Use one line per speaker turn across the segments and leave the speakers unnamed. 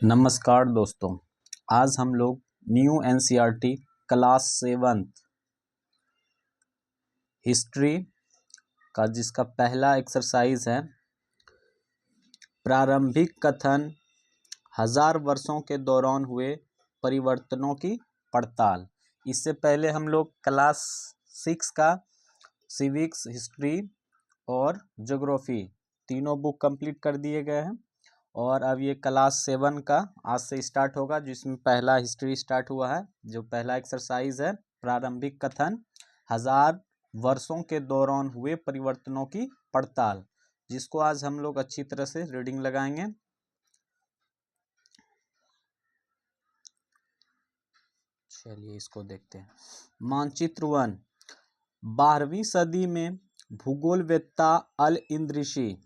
नमस्कार दोस्तों, आज हम लोग न्यू एनसीईआरटी क्लास 7 हिस्ट्री का जिसका पहला एक्सरसाइज है प्रारंभिक कथन 1000 वर्षों के दौरान हुए परिवर्तनों की पड़ताल। इससे पहले हम लोग क्लास 6 का सिविक्स, हिस्ट्री और ज्योग्राफी तीनों बुक कंप्लीट कर दिए गए हैं और अब ये क्लास 7 का आज से स्टार्ट होगा, जिसमें पहला हिस्ट्री स्टार्ट हुआ है। जो पहला एक्सरसाइज है प्रारंभिक कथन 1000 वर्षों के दौरान हुए परिवर्तनों की पड़ताल, जिसको आज हम लोग अच्छी तरह से रीडिंग लगाएंगे। चलिए इसको देखते हैं। मानचित्र 1। 12वीं सदी में भूगोलवेत्ता अल इद्रिसी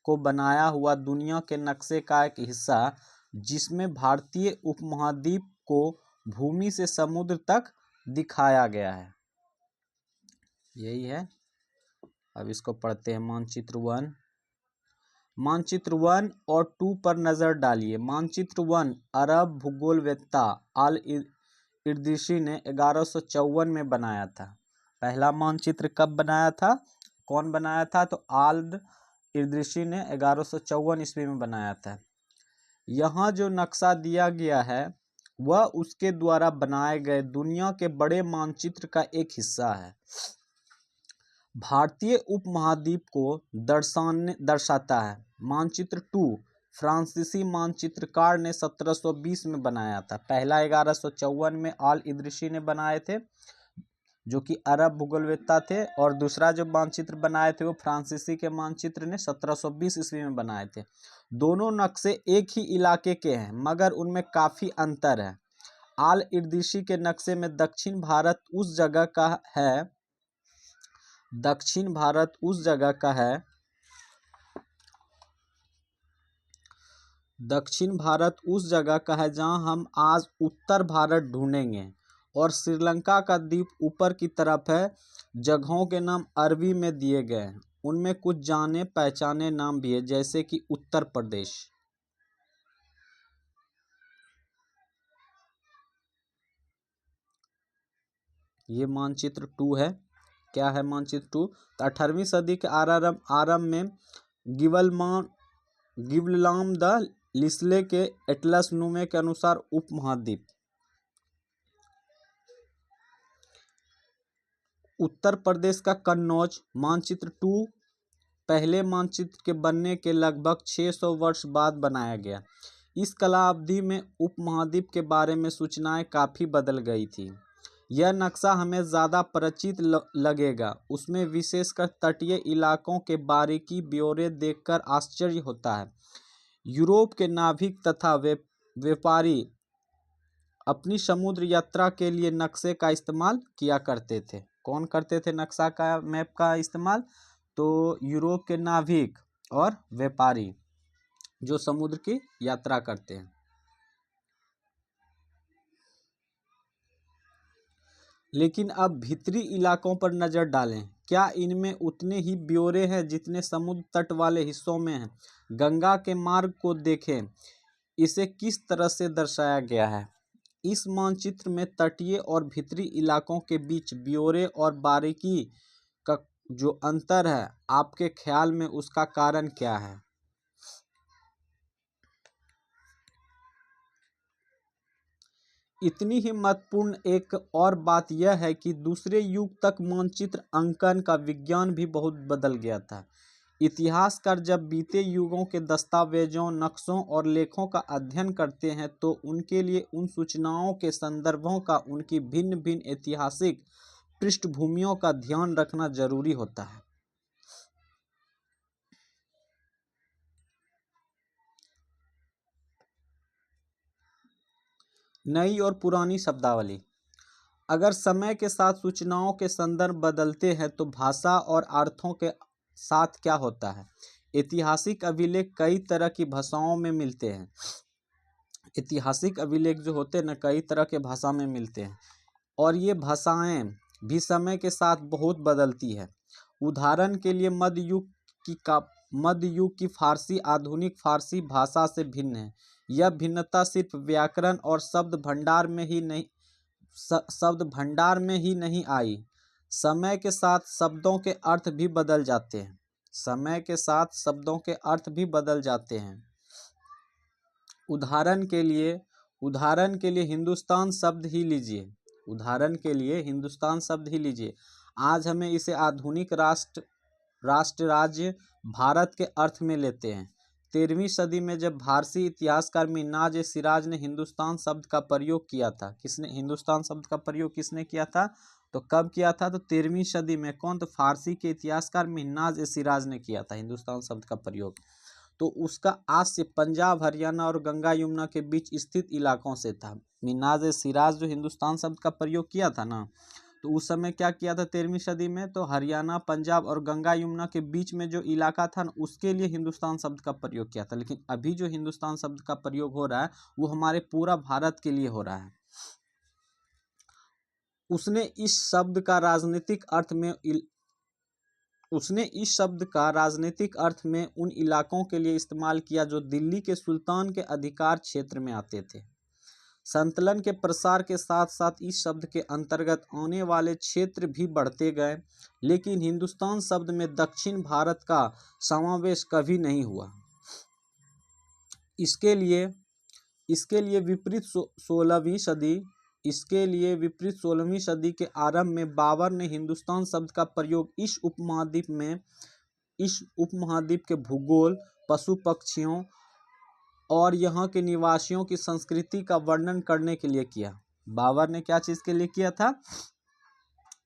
को बनाया हुआ दुनिया के नक्शे का एक हिस्सा, जिसमें भारतीय उपमहाद्वीप को भूमि से समुद्र तक दिखाया गया है। यही है। अब इसको पढ़ते हैं। मानचित्र 1। मानचित्र 1 और 2 पर नजर डालिए। मानचित्र 1 अरब भूगोलवेत्ता अल इद्रिसी ने 1154 में बनाया था। पहला मानचित्र कब बनाया था, कौन बनाया था? तो अल इद्रिसी ने 1154 ईस्वी में बनाया था। यहाँ जो नक्शा दिया गया है वह उसके द्वारा बनाए गए दुनिया के बड़े मानचित्र का एक हिस्सा है। भारतीय उपमहाद्वीप को दर्शाता है। मानचित्र 2 फ्रांसीसी मानचित्रकार ने 1720 में बनाया था। पहला 1154 में अल इद्रिसी ने बनाए थे, जो कि अरब भूगोलवेत्ता थे, और दूसरा जो मानचित्र बनाए थे वो फ्रांसीसी के मानचित्र ने 1720 ईस्वी में बनाए थे। दोनों नक्शे एक ही इलाके के हैं, मगर उनमें काफी अंतर है। अल इद्रिसी के नक्शे में दक्षिण भारत उस जगह का है जहां हम आज उत्तर भारत ढूंढेंगे, और श्रीलंका का द्वीप ऊपर की तरफ है। जगहों के नाम अरबी में दिए गए हैं। उनमें कुछ जाने पहचाने नाम भी है, जैसे कि उत्तर प्रदेश। ये मानचित्र 2 है। क्या है मानचित्र 2? तो 18वीं सदी के आरंभ में गिवलाम द लिस्ले के एटलस नुमे के अनुसार उपमहाद्वीप उत्तर प्रदेश का कन्नौज। मानचित्र 2 पहले मानचित्र के बनने के लगभग 600 वर्ष बाद बनाया गया। इस कला अवधि में उपमहाद्वीप के बारे में सूचनाएं काफ़ी बदल गई थी। यह नक्शा हमें ज़्यादा परिचित लगेगा। उसमें विशेषकर तटीय इलाकों के बारीकी ब्यौरे देखकर आश्चर्य होता है। यूरोप के नाविक तथा व्यापारी अपनी समुद्र यात्रा के लिए नक्शे का इस्तेमाल किया करते थे। कौन करते थे नक्शा का, मैप का इस्तेमाल? तो यूरोप के नाविक और व्यापारी जो समुद्र की यात्रा करते हैं। लेकिन अब भीतरी इलाकों पर नजर डालें। क्या इनमें उतने ही ब्यौरे हैं जितने समुद्र तट वाले हिस्सों में हैं? गंगा के मार्ग को देखें, इसे किस तरह से दर्शाया गया है? इस मानचित्र में तटीय और भीतरी इलाकों के बीच ब्यौरे और बारीकी का जो अंतर है, आपके ख्याल में उसका कारण क्या है? इतनी ही महत्वपूर्ण एक और बात यह है कि दूसरे युग तक मानचित्र अंकन का विज्ञान भी बहुत बदल गया था। इतिहासकार जब बीते युगों के दस्तावेजों, नक्शों और लेखों का अध्ययन करते हैं तो उनके लिए उन सूचनाओं के संदर्भों का उनकी भिन्न भिन्न ऐतिहासिक पृष्ठभूमियों का ध्यान रखना जरूरी होता है। नई और पुरानी शब्दावली। अगर समय के साथ सूचनाओं के संदर्भ बदलते हैं तो भाषा और अर्थों के साथ क्या होता है? ऐतिहासिक अभिलेख कई तरह की भाषाओं में मिलते हैं। ऐतिहासिक अभिलेख जो होते हैं ना, कई तरह के भाषा में मिलते हैं, और ये भाषाएं भी समय के साथ बहुत बदलती है। उदाहरण के लिए मध्य युग की मध्य युग की फारसी आधुनिक फारसी भाषा से भिन्न है। यह भिन्नता सिर्फ व्याकरण और शब्द भंडार में ही नहीं आई, समय के साथ शब्दों के अर्थ भी बदल जाते हैं। समय के साथ शब्दों के अर्थ भी बदल जाते हैं। उदाहरण के लिए हिंदुस्तान शब्द ही लीजिए। उदाहरण के लिए हिंदुस्तान शब्द ही लीजिए। आज हमें इसे आधुनिक राष्ट्र राज्य भारत के अर्थ में लेते हैं। 13वीं सदी में जब फारसी इतिहासकार मिन्हाज-ए-सिराज ने हिंदुस्तान शब्द का प्रयोग किया था, हिंदुस्तान शब्द का प्रयोग किसने किया था? तो कब किया था? तो 13वीं सदी में। कौन? तो फारसी के इतिहासकार मिन्हाज-ए-सिराज ने किया था हिंदुस्तान शब्द का प्रयोग। तो उसका आज से पंजाब, हरियाणा और गंगा यमुना के बीच स्थित इलाकों से था। मिन्हाज-ए-सिराज जो हिंदुस्तान शब्द का प्रयोग किया था ना, तो उस समय क्या किया था 13वीं सदी में? तो हरियाणा, पंजाब और गंगा यमुना के बीच में जो इलाका था ना, उसके लिए हिंदुस्तान शब्द का प्रयोग किया था। लेकिन अभी जो हिंदुस्तान शब्द का प्रयोग हो रहा है वो हमारे पूरा भारत के लिए हो रहा है। उसने इस शब्द का राजनीतिक अर्थ में उन इलाकों के लिए इस्तेमाल किया जो दिल्ली के सुल्तान के अधिकार क्षेत्र में आते थे। संतलन के प्रसार के साथ साथ इस शब्द के अंतर्गत आने वाले क्षेत्र भी बढ़ते गए, लेकिन हिंदुस्तान शब्द में दक्षिण भारत का समावेश कभी नहीं हुआ। इसके लिए विपरीत 16वीं सदी के आरंभ में बाबर ने हिंदुस्तान शब्द का प्रयोग इस उपमहाद्वीप के भूगोल, पशु पक्षियों और यहाँ के निवासियों की संस्कृति का वर्णन करने के लिए किया। बाबर ने क्या चीज़ के लिए किया था?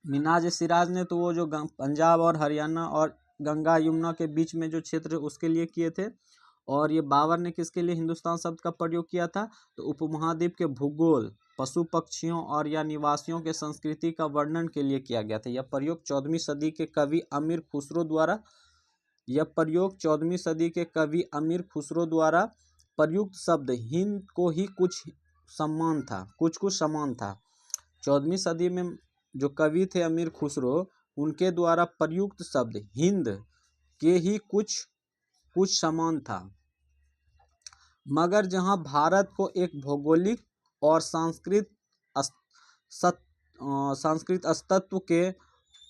मिन्हाज-ए-सिराज ने तो वो जो पंजाब और हरियाणा और गंगा यमुना के बीच में जो क्षेत्र उसके लिए किए थे, और ये बाबर ने किसके लिए हिंदुस्तान शब्द का प्रयोग किया था? तो उपमहाद्वीप के भूगोल, पशु पक्षियों और या निवासियों के संस्कृति का वर्णन के लिए किया गया था। यह प्रयोग 14वीं सदी के कवि अमीर खुसरो द्वारा प्रयुक्त शब्द हिंद को ही कुछ समान था। 14वीं सदी में जो कवि थे अमीर खुसरो, उनके द्वारा प्रयुक्त शब्द हिंद के ही कुछ समान था। मगर जहां भारत को एक भौगोलिक और सांस्कृतिक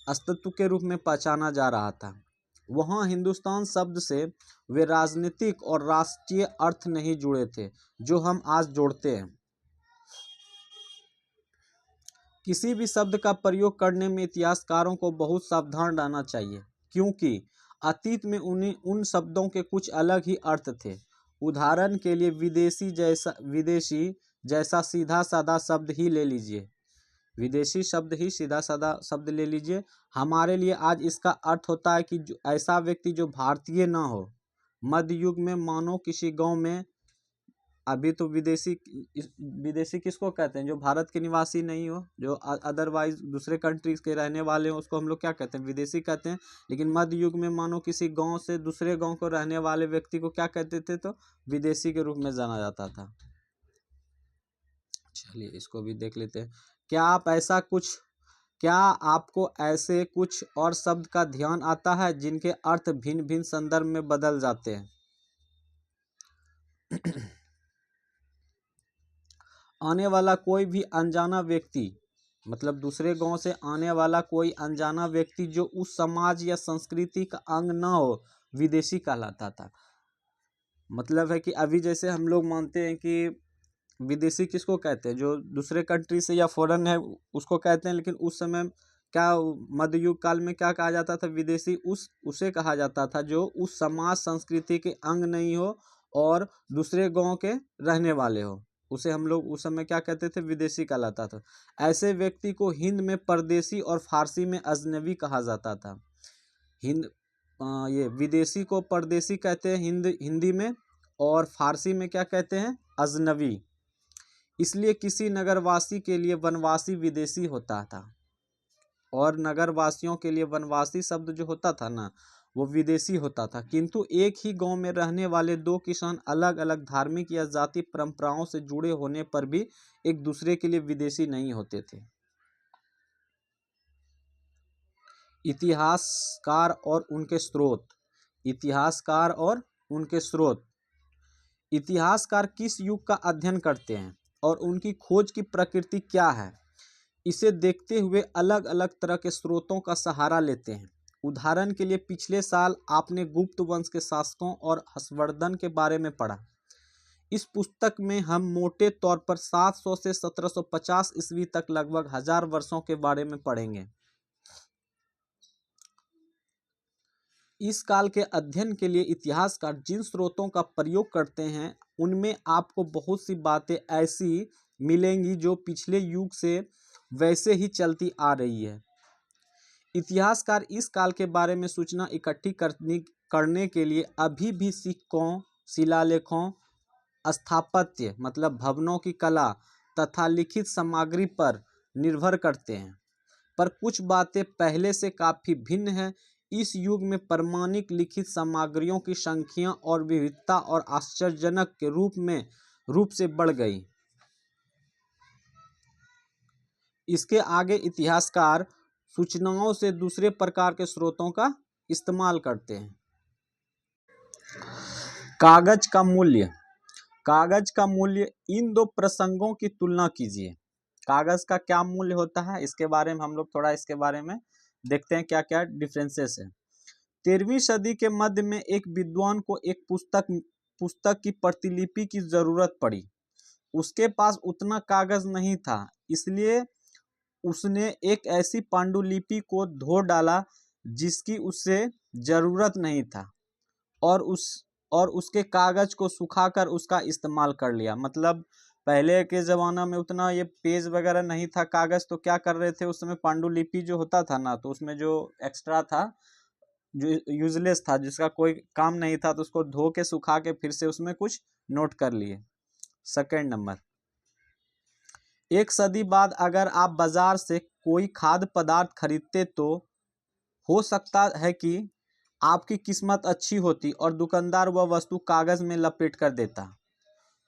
अस्तित्व के रूप में पहचाना जा रहा था, वहां हिंदुस्तान शब्द से वे राजनीतिक और राष्ट्रीय अर्थ नहीं जुड़े थे जो हम आज जोड़ते हैं। किसी भी शब्द का प्रयोग करने में इतिहासकारों को बहुत सावधान रहना चाहिए, क्योंकि अतीत में उन शब्दों के कुछ अलग ही अर्थ थे। उदाहरण के लिए विदेशी जैसा सीधा साधा शब्द ही ले लीजिए। ले लीजिए। हमारे लिए आज इसका अर्थ होता है कि ऐसा व्यक्ति जो भारतीय ना हो। मध्य युग में मानो किसी गांव में, अभी तो विदेशी किसको कहते हैं? जो भारत के निवासी नहीं हो, जो अदरवाइज दूसरे कंट्रीज के रहने वाले हो, उसको हम लोग क्या कहते हैं? विदेशी कहते हैं। लेकिन मध्य युग में मानो किसी गांव से दूसरे गांव को रहने वाले व्यक्ति को क्या कहते थे? तो विदेशी के रूप में जाना जाता था। चलिए इसको भी देख लेते हैं। क्या आपको ऐसे कुछ और शब्द का ध्यान आता है जिनके अर्थ भिन्न भिन्न संदर्भ में बदल जाते हैं? आने वाला कोई भी अनजाना व्यक्ति, मतलब दूसरे गांव से आने वाला कोई अनजाना व्यक्ति जो उस समाज या संस्कृति का अंग न हो, विदेशी कहलाता था। मतलब है कि अभी जैसे हम लोग मानते हैं कि विदेशी किसको कहते हैं? जो दूसरे कंट्री से या फॉरेन है उसको कहते हैं। लेकिन उस समय क्या मध्य युग काल में क्या कहा जाता था? विदेशी उसे कहा जाता था जो उस समाज संस्कृति के अंग नहीं हो और दूसरे गांव के रहने वाले हो। उसे हम लोग उस समय क्या कहते थे? विदेशी कहलाता था। ऐसे व्यक्ति को हिंद में परदेशी और फारसी में अजनबी कहा जाता था। ये विदेशी को परदेशी कहते हैं हिंदी में, और फारसी में क्या कहते हैं? अजनबी। इसलिए किसी नगरवासी के लिए वनवासी विदेशी होता था, और नगरवासियों के लिए वनवासी शब्द जो होता था ना, वो विदेशी होता था। किंतु एक ही गांव में रहने वाले दो किसान अलग अलग धार्मिक या जाति परंपराओं से जुड़े होने पर भी एक दूसरे के लिए विदेशी नहीं होते थे। इतिहासकार और उनके स्रोत। इतिहासकार और उनके स्रोत। इतिहासकार किस युग का अध्ययन करते हैं और उनकी खोज की प्रकृति क्या है, इसे देखते हुए अलग अलग तरह के स्रोतों का सहारा लेते हैं। उदाहरण के लिए पिछले साल आपने गुप्त वंश के शासकों और हर्षवर्धन के बारे में पढ़ा। इस पुस्तक में हम मोटे तौर पर 700 से 1750 ईस्वी तक लगभग 1000 वर्षों के बारे में पढ़ेंगे। इस काल के अध्ययन के लिए इतिहासकार जिन स्रोतों का प्रयोग करते हैं उनमें आपको बहुत सी बातें ऐसी मिलेंगी जो पिछले युग से वैसे ही चलती आ रही है। इतिहासकार इस काल के बारे में सूचना इकट्ठी करने के लिए अभी भी सिक्कों, शिलालेखों, स्थापत्य मतलब भवनों की कला तथा लिखित सामग्री पर निर्भर करते हैं, पर कुछ बातें पहले से काफ़ी भिन्न हैं। इस युग में प्रमाणिक लिखित सामग्रियों की संख्या और विविधता और आश्चर्यजनक के रूप से बढ़ गई। इसके आगे इतिहासकार सूचनाओं से दूसरे प्रकार के स्रोतों का इस्तेमाल करते हैं। कागज का मूल्य। कागज का मूल्य, इन दो प्रसंगों की तुलना कीजिए। कागज का क्या मूल्य होता है, इसके बारे में हम लोग थोड़ा इसके बारे में देखते हैं क्या क्या डिफरेंसेस है। 13वीं सदी के मध्य में एक विद्वान को एक पुस्तक की प्रतिलिपि की जरूरत पड़ी। उसके पास उतना कागज नहीं था, इसलिए उसने एक ऐसी पांडुलिपि को धो डाला जिसकी उससे जरूरत नहीं था और उसके कागज को सुखाकर उसका इस्तेमाल कर लिया। मतलब पहले के ज़माना में उतना ये पेज वगैरह नहीं था कागज़, तो क्या कर रहे थे उस समय, पांडुलिपि जो होता था ना, तो उसमें जो एक्स्ट्रा था, जो यूजलेस था, जिसका कोई काम नहीं था, तो उसको धो के सुखा के फिर से उसमें कुछ नोट कर लिए। सेकेंड नंबर, एक सदी बाद अगर आप बाजार से कोई खाद्य पदार्थ खरीदते तो हो सकता है कि आपकी किस्मत अच्छी होती और दुकानदार वह वस्तु कागज में लपेट कर देता।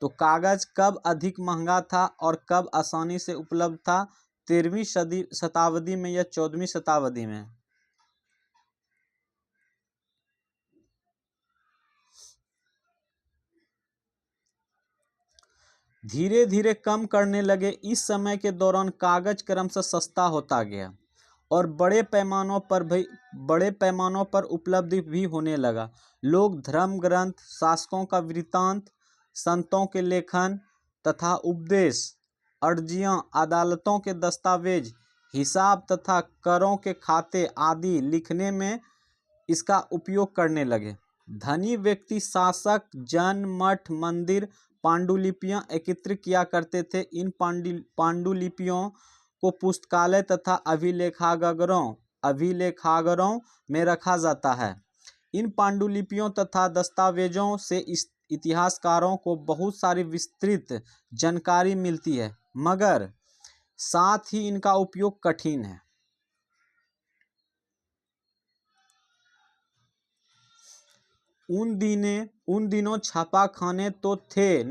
तो कागज कब अधिक महंगा था और कब आसानी से उपलब्ध था, 13वीं शताब्दी में या 14वीं शताब्दी में? धीरे धीरे कम करने लगे। इस समय के दौरान कागज क्रमशः सस्ता होता गया और बड़े पैमानों पर उपलब्ध भी होने लगा। लोग धर्म ग्रंथ, शासकों का वृत्तांत, संतों के लेखन तथा उपदेश, अर्जियां, अदालतों के दस्तावेज, हिसाब तथा करों के खाते आदि लिखने में इसका उपयोग करने लगे। धनी व्यक्ति, शासक, जन, मठ, मंदिर पांडुलिपियां एकत्रित किया करते थे। इन पांडुलिपियों को पुस्तकालय तथा अभिलेखागारों में रखा जाता है। इन पांडुलिपियों तथा दस्तावेजों से इतिहासकारों को बहुत सारी विस्तृत जानकारी मिलती है, मगर साथ ही इनका उपयोग कठिन है। उन दिनों छापाखाने तो थे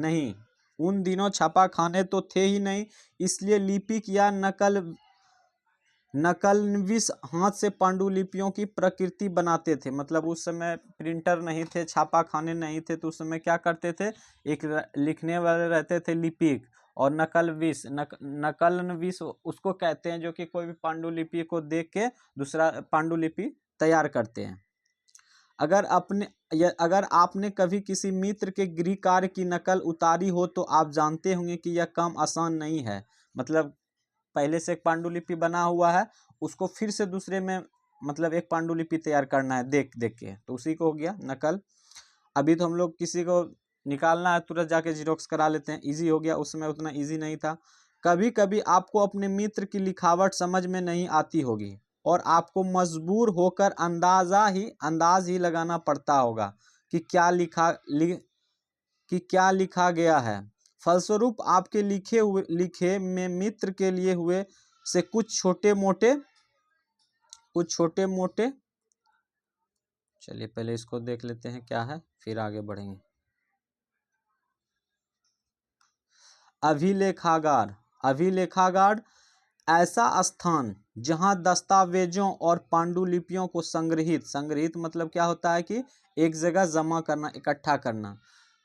ही नहीं, इसलिए लिपिक या नकलनिवीस हाथ से पांडुलिपियों की प्रकृति बनाते थे। मतलब उस समय प्रिंटर नहीं थे, छापाखाने नहीं थे, तो उस समय क्या करते थे, एक लिखने वाले रहते थे लिपिक, और नकलनवीस उसको कहते हैं, जो कि कोई भी पांडुलिपि को देख के दूसरा पांडुलिपि तैयार करते हैं। अगर आपने कभी किसी मित्र के गृह कार्य की नकल उतारी हो तो आप जानते होंगे कि यह काम आसान नहीं है। मतलब पहले से एक पांडुलिपि बना हुआ है, उसको फिर से दूसरे में मतलब एक पांडुलिपि तैयार करना है देख के, तो उसी को हो गया नकल। अभी तो हम लोग किसी को निकालना है तुरंत जाके जीरोक्स करा लेते हैं, इजी हो गया, उस समय उतना इजी नहीं था। कभी कभी आपको अपने मित्र की लिखावट समझ में नहीं आती होगी और आपको मजबूर होकर अंदाज ही लगाना पड़ता होगा कि क्या लिखा गया है। फलस्वरूप आपके लिखे में मित्र के लिए हुए से कुछ छोटे मोटे चलिए पहले इसको देख लेते हैं क्या है, फिर आगे बढ़ेंगे। अभिलेखागार ऐसा स्थान जहां दस्तावेजों और पांडुलिपियों को संग्रहित मतलब क्या होता है कि एक जगह जमा करना, इकट्ठा करना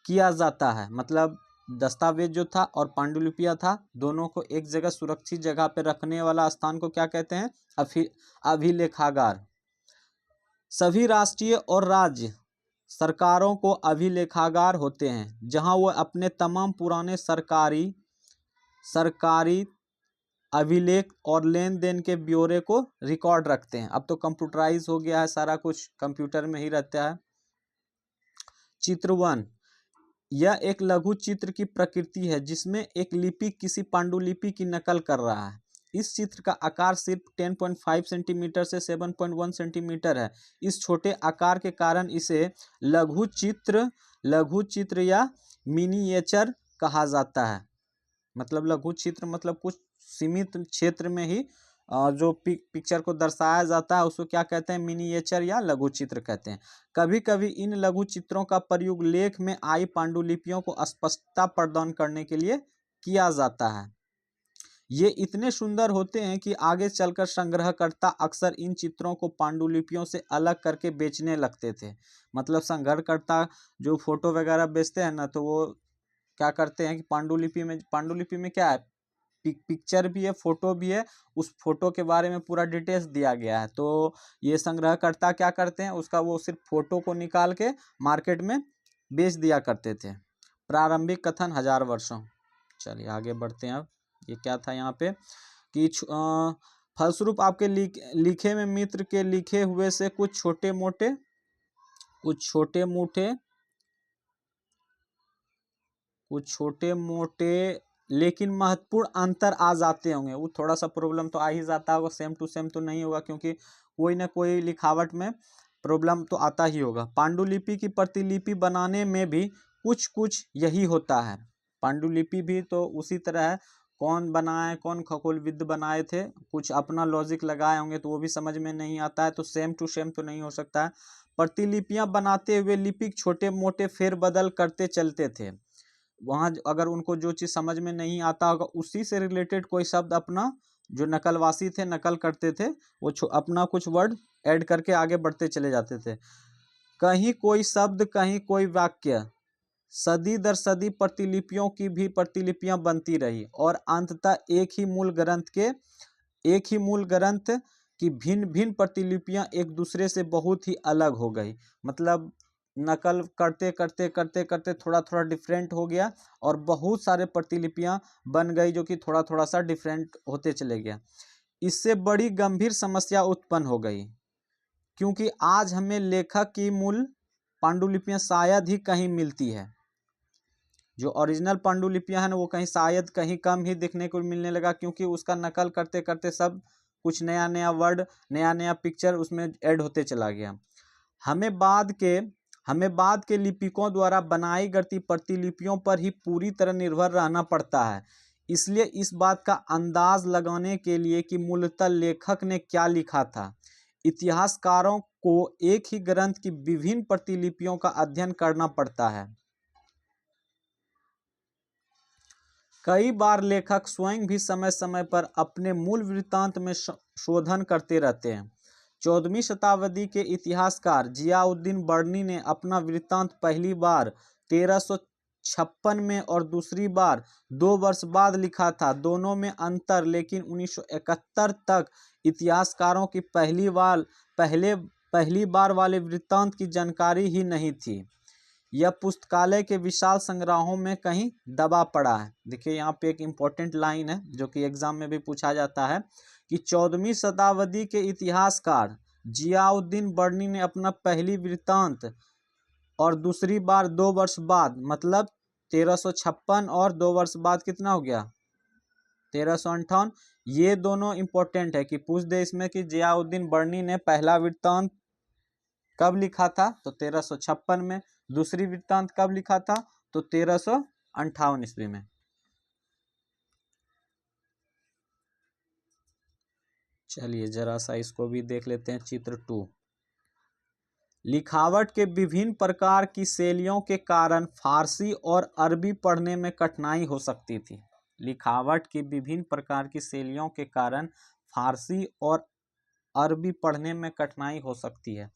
किया जाता है। मतलब दस्तावेज जो था और पांडुलिपियां था, दोनों को एक जगह सुरक्षित जगह पे रखने वाला स्थान को क्या कहते हैं? अभिलेखागार। सभी राष्ट्रीय और राज्य सरकारों को अभिलेखागार होते हैं, जहां वो अपने तमाम पुराने सरकारी अभिलेख और लेन देन के ब्यौरे को रिकॉर्ड रखते हैं। अब तो कंप्यूटराइज हो गया है, सारा कुछ कंप्यूटर में ही रहता है। चित्र 1, यह एक लघु चित्र की प्रकृति है जिसमें एक लिपि किसी पांडुलिपि की नकल कर रहा है। इस चित्र का आकार सिर्फ 10.5 सेंटीमीटर से 7.1 सेंटीमीटर है। इस छोटे आकार के कारण इसे लघु चित्र या मिनिएचर कहा जाता है। मतलब लघु चित्र मतलब कुछ सीमित क्षेत्र में ही जो पिक्चर को दर्शाया जाता है उसको क्या कहते हैं? मिनिएचर या लघु चित्र कहते हैं। कभी कभी इन लघु चित्रों का प्रयोग लेख में आई पांडुलिपियों को स्पष्टता प्रदान करने के लिए किया जाता है। ये इतने सुंदर होते हैं कि आगे चलकर संग्रहकर्ता अक्सर इन चित्रों को पांडुलिपियों से अलग करके बेचने लगते थे। मतलब संग्रहकर्ता जो फोटो वगैरह बेचते हैं ना, तो वो क्या करते हैं कि पांडुलिपि में क्या है, पिक्चर भी है, फोटो भी है, उस फोटो के बारे में पूरा डिटेल्स दिया गया है। तो ये संग्रहकर्ता क्या करते हैं, उसका वो सिर्फ फोटो को निकाल के मार्केट में बेच दिया करते थे। प्रारंभिक कथन 1000 वर्षों। चलिए आगे बढ़ते हैं। अब ये क्या था यहाँ पे कि फलस्वरूप आपके लिखे में मित्र के लिखे हुए से कुछ छोटे मोटे लेकिन महत्वपूर्ण अंतर आ जाते होंगे। वो थोड़ा सा प्रॉब्लम तो आ ही जाता होगा, सेम टू सेम तो नहीं होगा, क्योंकि कोई ना कोई लिखावट में प्रॉब्लम तो आता ही होगा। पांडुलिपि की प्रतिलिपि बनाने में भी कुछ यही होता है। पांडुलिपि भी तो उसी तरह है, कौन बनाए, कौन खगोलविद बनाए थे, कुछ अपना लॉजिक लगाए होंगे तो वो भी समझ में नहीं आता है, तो सेम टू सेम तो नहीं हो सकता है। प्रतिलिपियां बनाते हुए लिपिक छोटे मोटे फेरबदल करते चलते थे। वहाँ अगर उनको जो चीज़ समझ में नहीं आता होगा उसी से रिलेटेड कोई शब्द अपना, जो नकलवासी थे नकल करते थे, वो अपना कुछ वर्ड ऐड करके आगे बढ़ते चले जाते थे। कहीं कोई शब्द, कहीं कोई वाक्य, सदी दर सदी प्रतिलिपियों की भी प्रतिलिपियां बनती रही और अंततः एक ही मूल ग्रंथ की भिन्न भिन्न प्रतिलिपियां एक दूसरे से बहुत ही अलग हो गई। मतलब नकल करते करते थोड़ा थोड़ा डिफरेंट हो गया और बहुत सारे प्रतिलिपियां बन गई जो कि थोड़ा थोड़ा सा डिफरेंट होते चले गया। इससे बड़ी गंभीर समस्या उत्पन्न हो गई, क्योंकि आज हमें लेखक की मूल पांडुलिपियां शायद ही कहीं मिलती है। जो ओरिजिनल पांडुलिपियां हैं ना, वो कहीं शायद कहीं कम ही देखने को मिलने लगा, क्योंकि उसका नकल करते करते सब कुछ नया नया वर्ड, नया नया पिक्चर उसमें ऐड होते चला गया। हमें बाद के लिपिकों द्वारा बनाई गई प्रतिलिपियों पर ही पूरी तरह निर्भर रहना पड़ता है। इसलिए इस बात का अंदाज लगाने के लिए कि मूलतः लेखक ने क्या लिखा था, इतिहासकारों को एक ही ग्रंथ की विभिन्न प्रतिलिपियों का अध्ययन करना पड़ता है। कई बार लेखक स्वयं भी समय समय पर अपने मूल वृत्तांत में शोधन करते रहते हैं। 14वीं शताब्दी के इतिहासकार जियाउद्दीन बर्नी ने अपना वृत्तांत पहली बार 1356 में और दूसरी बार 2 वर्ष बाद लिखा था। दोनों में अंतर, लेकिन 1971 तक इतिहासकारों की पहली बार वाले वृत्तांत की जानकारी ही नहीं थी। यह पुस्तकालय के विशाल संग्रहों में कहीं दबा पड़ा है। देखिए यहाँ पे एक इम्पोर्टेंट लाइन है जो कि एग्जाम में भी पूछा जाता है कि 14वीं शताब्दी के इतिहासकार जियाउद्दीन बर्नी ने अपना पहली वृत्तांत और दूसरी बार 2 वर्ष बाद, मतलब 1356 और 2 वर्ष बाद कितना हो गया, 1358। ये दोनों इम्पोर्टेंट है कि पूछ दे इसमें कि जियाउद्दीन बर्नी ने पहला वृत्तांत कब लिखा था, तो 1356 में। दूसरी वृत्तांत कब लिखा था, तो 1358 ईस्वी में। चलिए जरा सा इसको भी देख लेते हैं। चित्र 2, लिखावट के विभिन्न प्रकार की शैलियों के कारण फारसी और अरबी पढ़ने में कठिनाई हो सकती थी। लिखावट की विभिन्न प्रकार की शैलियों के कारण फारसी और अरबी पढ़ने में कठिनाई हो सकती है।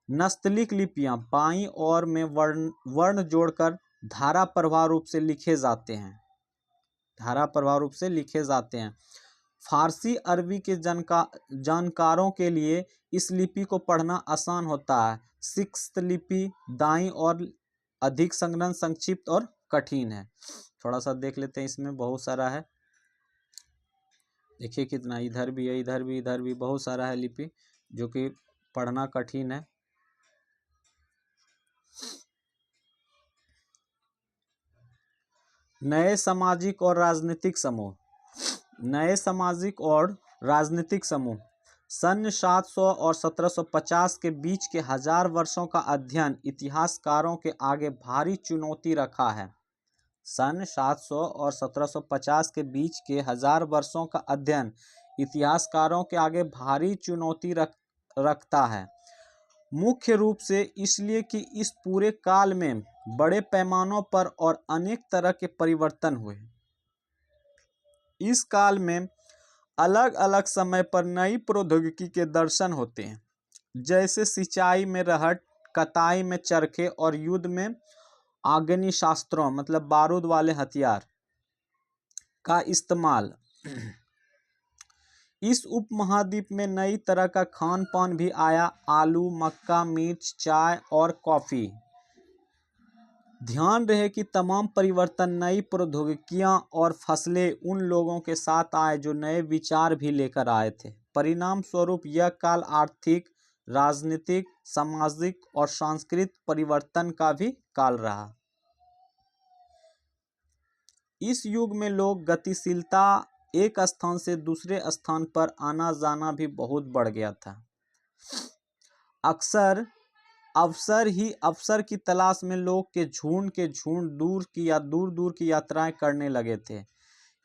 नस्तलीक लिपियां बाईं ओर में वर्ण जोड़कर धारा प्रवाह रूप से लिखे जाते हैं। फारसी अरबी के जानकारों के लिए इस लिपि को पढ़ना आसान होता है। सिक्स्थ लिपि दाईं और अधिक संघनन, संक्षिप्त और कठिन है। थोड़ा सा देख लेते हैं, इसमें बहुत सारा है, देखिए कितना, इधर भी है, इधर भी बहुत सारा है लिपि जो कि पढ़ना कठिन है। नए सामाजिक और राजनीतिक समूह सन 700 और 1750 के बीच के 1000 वर्षों का अध्ययन इतिहासकारों के आगे भारी चुनौती रखा है। सन 700 और 1750 के बीच के 1000 वर्षों का अध्ययन इतिहासकारों के आगे भारी चुनौती रखता है। मुख्य रूप से इसलिए कि इस पूरे काल में बड़े पैमानों पर और अनेक तरह के परिवर्तन हुए। इस काल में अलग अलग समय पर नई प्रौद्योगिकी के दर्शन होते हैं, जैसे सिंचाई में रहट, कताई में चरखे और युद्ध में आग्नेयास्त्रों मतलब बारूद वाले हथियार का इस्तेमाल। इस उपमहाद्वीप में नई तरह का खान पान भी आया, आलू, मक्का, मिर्च, चाय और कॉफी। ध्यान रहे कि तमाम परिवर्तन, नई प्रौद्योगिकियां और फसलें उन लोगों के साथ आए जो नए विचार भी लेकर आए थे। परिणाम स्वरूप यह काल आर्थिक, राजनीतिक, सामाजिक और सांस्कृतिक परिवर्तन का भी काल रहा। इस युग में लोग गतिशीलता, एक स्थान से दूसरे स्थान पर आना जाना भी बहुत बढ़ गया था। अक्सर अवसर की तलाश में लोग के झुंड दूर की यात्राएं करने लगे थे।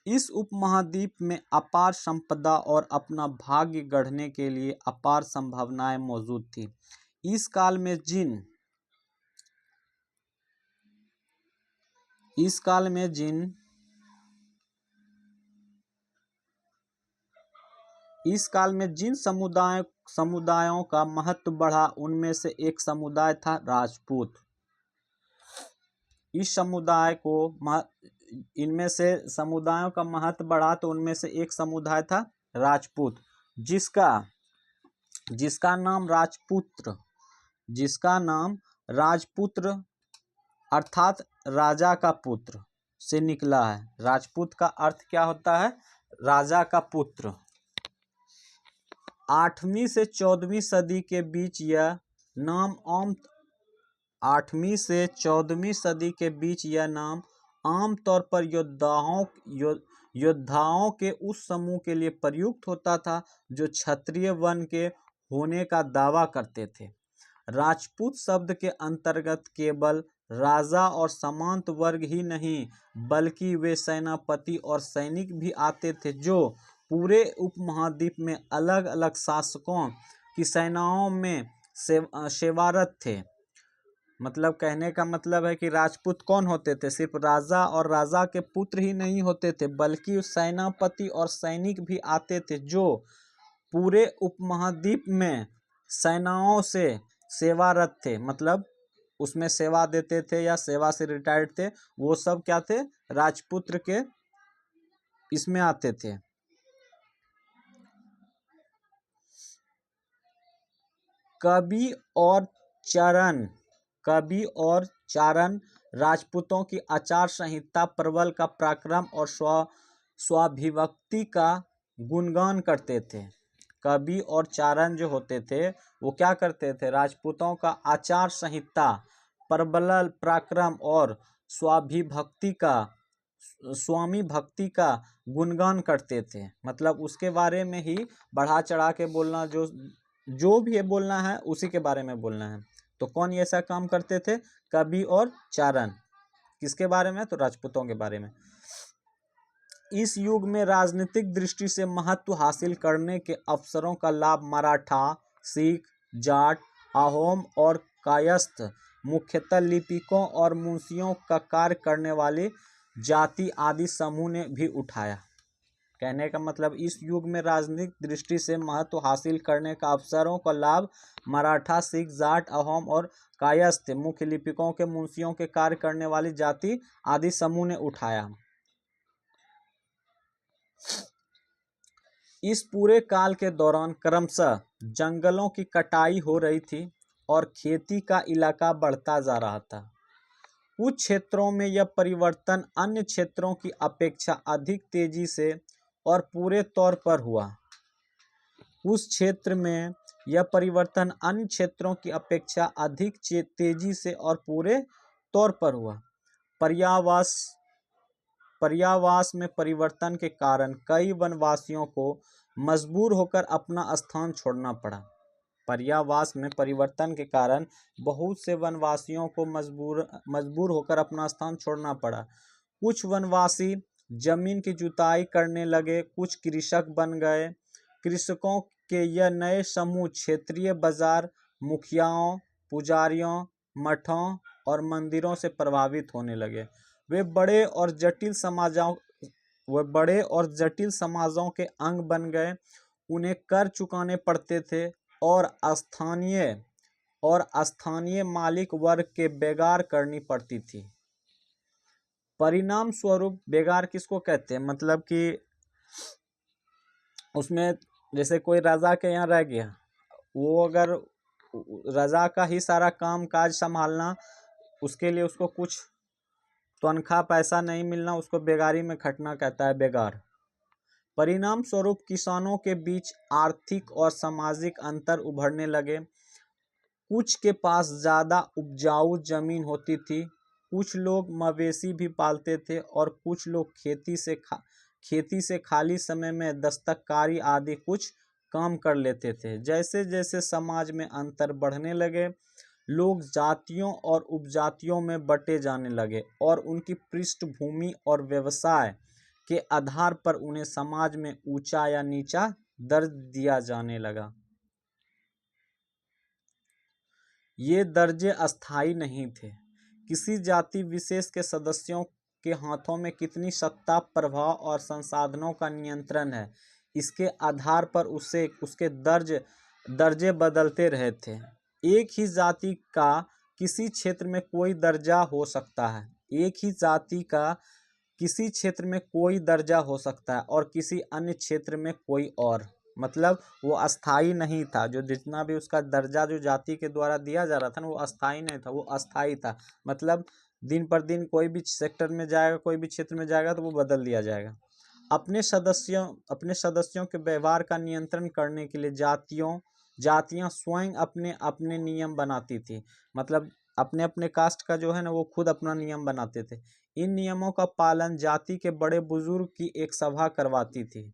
इस उपमहाद्वीप में अपार संपदा और अपना भाग्य गढ़ने के लिए अपार संभावनाएं मौजूद थी। इस काल में जिन समुदायों का महत्व बढ़ा, उनमें से एक समुदाय था राजपूत। इनमें से समुदायों का महत्व बढ़ा तो उनमें से एक समुदाय था राजपूत, जिसका नाम राजपुत्र अर्थात राजा का पुत्र से निकला है। राजपूत का अर्थ क्या होता है? राजा का पुत्र। 8वीं से 14वीं सदी के बीच यह नाम आमतौर पर योद्धाओं के उस समूह के लिए प्रयुक्त होता था जो क्षत्रिय वर्ण के होने का दावा करते थे। राजपूत शब्द के अंतर्गत केवल राजा और सामंत वर्ग ही नहीं, बल्कि वे सेनापति और सैनिक भी आते थे जो पूरे उपमहाद्वीप में अलग अलग शासकों की सेनाओं में सेवारत थे। मतलब कहने का मतलब है कि राजपूत कौन होते थे? सिर्फ राजा और राजा के पुत्र ही नहीं होते थे, बल्कि सेनापति और सैनिक भी आते थे जो पूरे उपमहाद्वीप में सेनाओं से सेवारत थे। मतलब उसमें सेवा देते थे या सेवा से रिटायर्ड थे, वो सब क्या थे? राजपुत्र के इसमें आते थे। कवि और चारण राजपूतों की आचार संहिता, प्रबल का पराक्रम और स्वाभिव्यक्ति का गुणगान करते थे। कवि और चारण जो होते थे वो क्या करते थे? राजपूतों का आचार संहिता, प्रबल पराक्रम और स्वामी भक्ति का गुणगान करते थे। मतलब उसके बारे में ही बढ़ा चढ़ा के बोलना, जो भी बोलना है उसी के बारे में बोलना है। तो कौन ये ऐसा काम करते थे? कवि और चारण। किसके बारे में? तो राजपूतों के बारे में। इस युग में राजनीतिक दृष्टि से महत्व हासिल करने के अवसरों का लाभ मराठा, सिख, जाट, अहोम और कायस्थ, मुख्यतः लिपिकों और मुंशियों का कार्य करने वाले जाति आदि समूह ने भी उठाया। कहने का मतलब इस युग में राजनीतिक दृष्टि से महत्व हासिल करने का अवसरों का लाभ मराठा, सिख, जाट, अहोम और कायस्थ मुख्य लिपिकों के मुंशियों के कार्य करने वाली जाति आदि समूह ने उठाया। इस पूरे काल के दौरान क्रमशः जंगलों की कटाई हो रही थी और खेती का इलाका बढ़ता जा रहा था। कुछ क्षेत्रों में यह परिवर्तन अन्य क्षेत्रों की अपेक्षा अधिक तेजी से और पूरे तौर पर हुआ। उस क्षेत्र में यह परिवर्तन अन्य क्षेत्रों की अपेक्षा अधिक तेजी से और पूरे तौर पर हुआ। पर्यावास में परिवर्तन के कारण कई वनवासियों को मजबूर होकर अपना स्थान छोड़ना पड़ा। पर्यावास में परिवर्तन के कारण बहुत से वनवासियों को मजबूर होकर अपना स्थान छोड़ना पड़ा। कुछ वनवासी जमीन की जुताई करने लगे, कुछ कृषक बन गए। कृषकों के यह नए समूह क्षेत्रीय बाजार, मुखियाओं, पुजारियों, मठों और मंदिरों से प्रभावित होने लगे। वे बड़े और जटिल समाजों के अंग बन गए। उन्हें कर चुकाने पड़ते थे और स्थानीय मालिक वर्ग के बेगार करनी पड़ती थी। परिणाम स्वरूप बेगार किसको कहते हैं? मतलब कि उसमें जैसे कोई राजा के यहाँ रह गया, वो अगर राजा का ही सारा काम काज संभालना, उसके लिए उसको कुछ तनख्वाह पैसा नहीं मिलना, उसको बेगारी में खटना कहता है बेगार। परिणाम स्वरूप किसानों के बीच आर्थिक और सामाजिक अंतर उभरने लगे। कुछ के पास ज़्यादा उपजाऊ जमीन होती थी, कुछ लोग मवेशी भी पालते थे और कुछ लोग खेती से खाली समय में दस्तकारी आदि कुछ काम कर लेते थे। जैसे जैसे समाज में अंतर बढ़ने लगे, लोग जातियों और उपजातियों में बंटे जाने लगे और उनकी पृष्ठभूमि और व्यवसाय के आधार पर उन्हें समाज में ऊंचा या नीचा दर्ज दिया जाने लगा। ये दर्जे अस्थायी नहीं थे। किसी जाति विशेष के सदस्यों के हाथों में कितनी सत्ता, प्रभाव और संसाधनों का नियंत्रण है, इसके आधार पर उसके दर्जे बदलते रहे थे। एक ही जाति का किसी क्षेत्र में कोई दर्जा हो सकता है, एक ही जाति का किसी क्षेत्र में कोई दर्जा हो सकता है और किसी अन्य क्षेत्र में कोई और। मतलब वो अस्थाई नहीं था। जो जितना भी उसका दर्जा जो जाति के द्वारा दिया जा रहा था ना, वो अस्थाई नहीं था, वो अस्थाई था। मतलब दिन पर दिन कोई भी सेक्टर में जाएगा, कोई भी क्षेत्र में जाएगा तो वो बदल दिया जाएगा। अपने सदस्यों के व्यवहार का नियंत्रण करने के लिए जातियां स्वयं अपने अपने नियम बनाती थी। मतलब अपने अपने कास्ट का जो है ना, वो खुद अपना नियम बनाते थे। इन नियमों का पालन जाति के बड़े बुजुर्ग की एक सभा करवाती थी।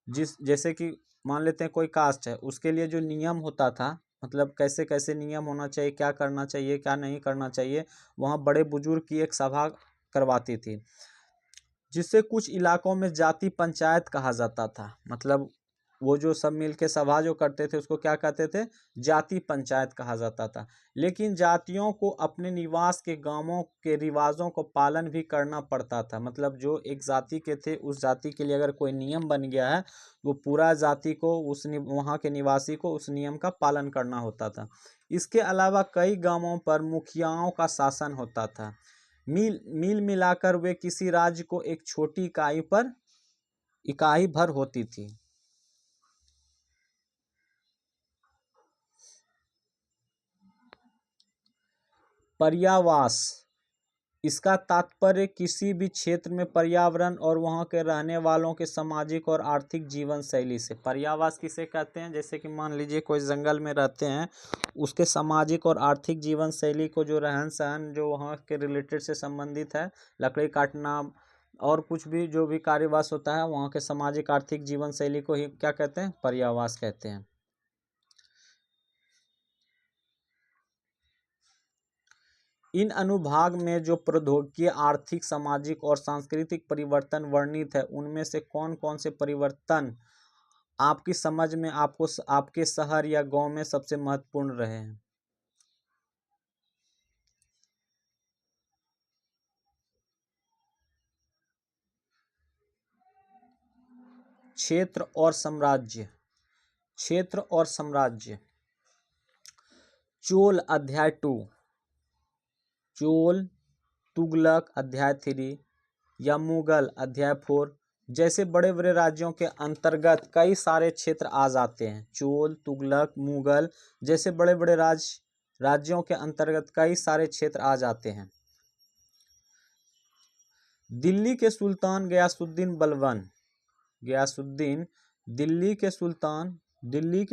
जैसे कि मान लेते हैं कोई कास्ट है, उसके लिए जो नियम होता था, मतलब कैसे कैसे नियम होना चाहिए, क्या करना चाहिए, क्या नहीं करना चाहिए, वहाँ बड़े बुजुर्ग की एक सभा करवाती थी, जिसे कुछ इलाकों में जाति पंचायत कहा जाता था। मतलब वो जो सब मिल के सभा जो करते थे उसको क्या कहते थे? जाति पंचायत कहा जाता था। लेकिन जातियों को अपने निवास के गांवों के रिवाजों को पालन भी करना पड़ता था। मतलब जो एक जाति के थे, उस जाति के लिए अगर कोई नियम बन गया है, वो पूरा जाति को, वहाँ के निवासी को उस नियम का पालन करना होता था। इसके अलावा कई गांवों पर मुखियाओं का शासन होता था। मिलाकर वे किसी राज्य को एक छोटी इकाई भर होती थी। पर्यावास, इसका तात्पर्य किसी भी क्षेत्र में पर्यावरण और वहाँ के रहने वालों के सामाजिक और आर्थिक जीवन शैली से। पर्यावास किसे कहते हैं? जैसे कि मान लीजिए कोई जंगल में रहते हैं, उसके सामाजिक और आर्थिक जीवन शैली को, जो रहन सहन जो वहाँ के रिलेटेड से संबंधित है, लकड़ी काटना और कुछ भी जो भी कार्यवास होता है, वहाँ के सामाजिक आर्थिक जीवन शैली को ही क्या कहते हैं? पर्यावास कहते हैं। इन अनुभाग में जो प्रौद्योगिकी, आर्थिक, सामाजिक और सांस्कृतिक परिवर्तन वर्णित है, उनमें से कौन कौन से परिवर्तन आपकी समझ में आपके शहर या गांव में सबसे महत्वपूर्ण रहे हैं? क्षेत्र और साम्राज्य, क्षेत्र और साम्राज्य। चोल अध्याय 2, चोल, तुगलक अध्याय 3 या मुगल अध्याय 4 जैसे बड़े बड़े राज्यों के अंतर्गत कई सारे क्षेत्र आ जाते हैं। चोल, तुगलक, मुगल जैसे बड़े बड़े राज्यों के अंतर्गत कई सारे क्षेत्र आ जाते हैं। दिल्ली के सुल्तान गयासुद्दीन बलबन, दिल्ली के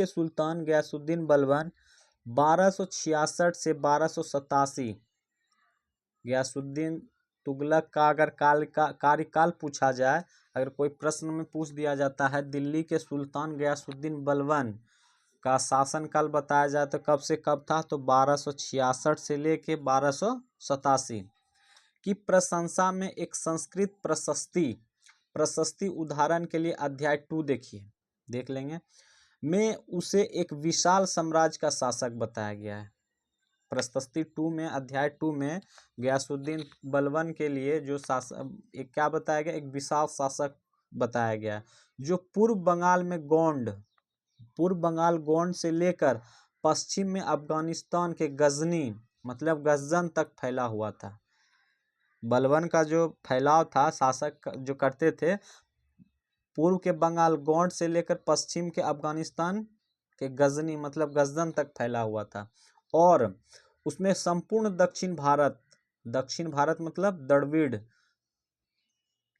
सुल्तान गयासुद्दीन बलबन 1266 से 1287। गयासुद्दीन तुगलक का अगर कार्यकाल पूछा जाए, अगर कोई प्रश्न में पूछ दिया जाता है दिल्ली के सुल्तान गयासुद्दीन बलबन का शासनकाल बताया जाए तो कब से कब था, तो 1266 से लेके 1287 की प्रशंसा में एक संस्कृत प्रशस्ति उदाहरण के लिए अध्याय 2 देख लेंगे में उसे एक विशाल साम्राज्य का शासक बताया गया है। प्रशस्ति 2 में, अध्याय 2 में गयासुद्दीन बलबन के लिए जो शासक एक क्या बताया गया, एक विशाल शासक बताया गया जो पूर्व बंगाल गोंड से लेकर पश्चिम में अफगानिस्तान के गजनी मतलब गजन तक फैला हुआ था। बलबन का जो फैलाव था, शासक जो करते थे, पूर्व के बंगाल गोंड से लेकर पश्चिम के अफगानिस्तान के गजनी मतलब गजन तक फैला हुआ था और उसमें संपूर्ण दक्षिण भारत मतलब द्रविड़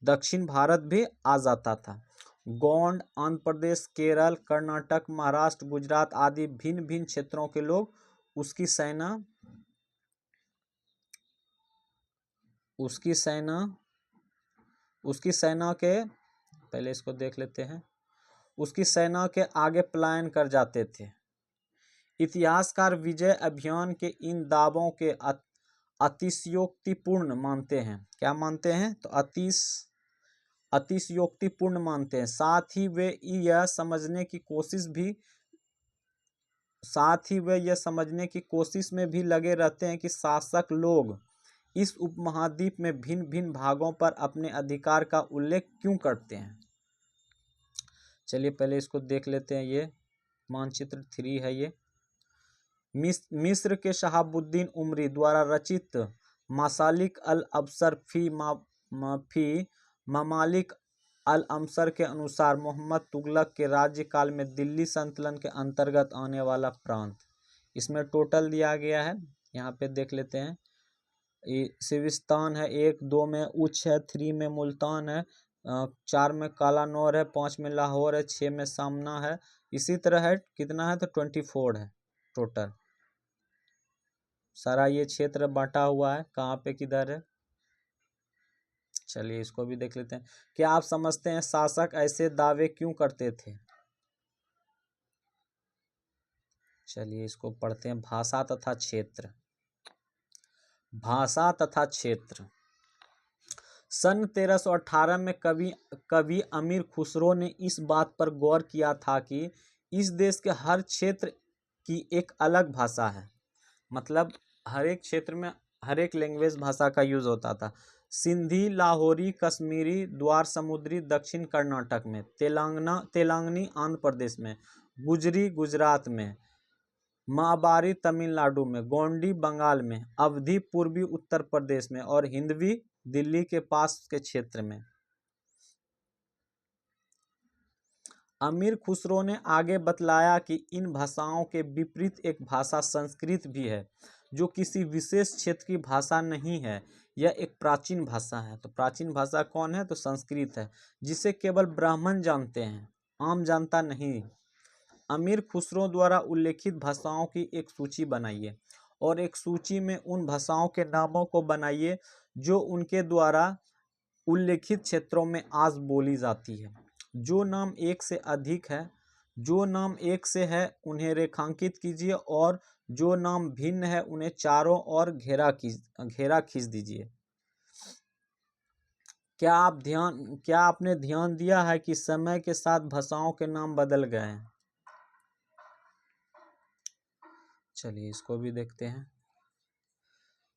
दक्षिण भारत भी आ जाता था। गोंड, आंध्र प्रदेश, केरल, कर्नाटक, महाराष्ट्र, गुजरात आदि भिन्न भिन्न क्षेत्रों के लोग उसकी सेना के पहले इसको देख लेते हैं, उसकी सेना के आगे पलायन कर जाते थे। इतिहासकार विजय अभियान के इन दावों के अतिशयोक्तिपूर्ण मानते हैं। क्या मानते हैं? तो अतिशयोक्तिपूर्ण मानते हैं। साथ ही वे यह समझने की कोशिश में भी लगे रहते हैं कि शासक लोग इस उपमहाद्वीप में भिन्न भिन्न भागों पर अपने अधिकार का उल्लेख क्यों करते हैं। चलिए पहले इसको देख लेते हैं। ये मानचित्र 3 है। ये मिस्र के शहाबुद्दीन उमरी द्वारा रचित मासालिक अल अबसर फी ममालिक अल अमसर के अनुसार मोहम्मद तुगलक के राज्यकाल में दिल्ली संतुलन के अंतर्गत आने वाला प्रांत, इसमें टोटल दिया गया है, यहाँ पे देख लेते हैं। सिविस्तान है, 1, 2 में उच्च है, 3 में मुल्तान है, 4 में कालानौर है, 5 में लाहौर है, 6 में सामना है, इसी तरह है। कितना है? तो 24 है टोटल। सारा ये क्षेत्र बांटा हुआ है, कहाँ पे किधर है। चलिए इसको भी देख लेते हैं। क्या आप समझते हैं शासक ऐसे दावे क्यों करते थे? चलिए इसको पढ़ते हैं। भाषा तथा क्षेत्र। सन 1318 में कवि अमीर खुसरो ने इस बात पर गौर किया था कि इस देश के हर क्षेत्र की एक अलग भाषा है। मतलब हर एक क्षेत्र में हर एक लैंग्वेज भाषा का यूज होता था। सिंधी, लाहौरी, कश्मीरी, द्वार समुद्री दक्षिण कर्नाटक में, तेलंगानी आंध्र प्रदेश में, गुजरी गुजरात में, माबारी तमिलनाडु में, गोंडी बंगाल में, अवधी पूर्वी उत्तर प्रदेश में और हिंदवी दिल्ली के पास के क्षेत्र में। अमीर खुसरो ने आगे बतलाया कि इन भाषाओं के विपरीत एक भाषा संस्कृत भी है, जो किसी विशेष क्षेत्र की भाषा नहीं है। यह एक प्राचीन भाषा है। तो प्राचीन भाषा कौन है? तो संस्कृत है, जिसे केवल ब्राह्मण जानते हैं, आम जनता नहीं। अमीर खुसरो द्वारा उल्लेखित भाषाओं की एक सूची बनाइए और एक सूची में उन भाषाओं के नामों को बनाइए जो उनके द्वारा उल्लेखित क्षेत्रों में आज बोली जाती है। जो नाम एक से है उन्हें रेखांकित कीजिए और जो नाम भिन्न है उन्हें चारों ओर घेरा खींच दीजिए। क्या आपने ध्यान दिया है कि समय के साथ भाषाओं के नाम बदल गए हैं? चलिए इसको भी देखते हैं।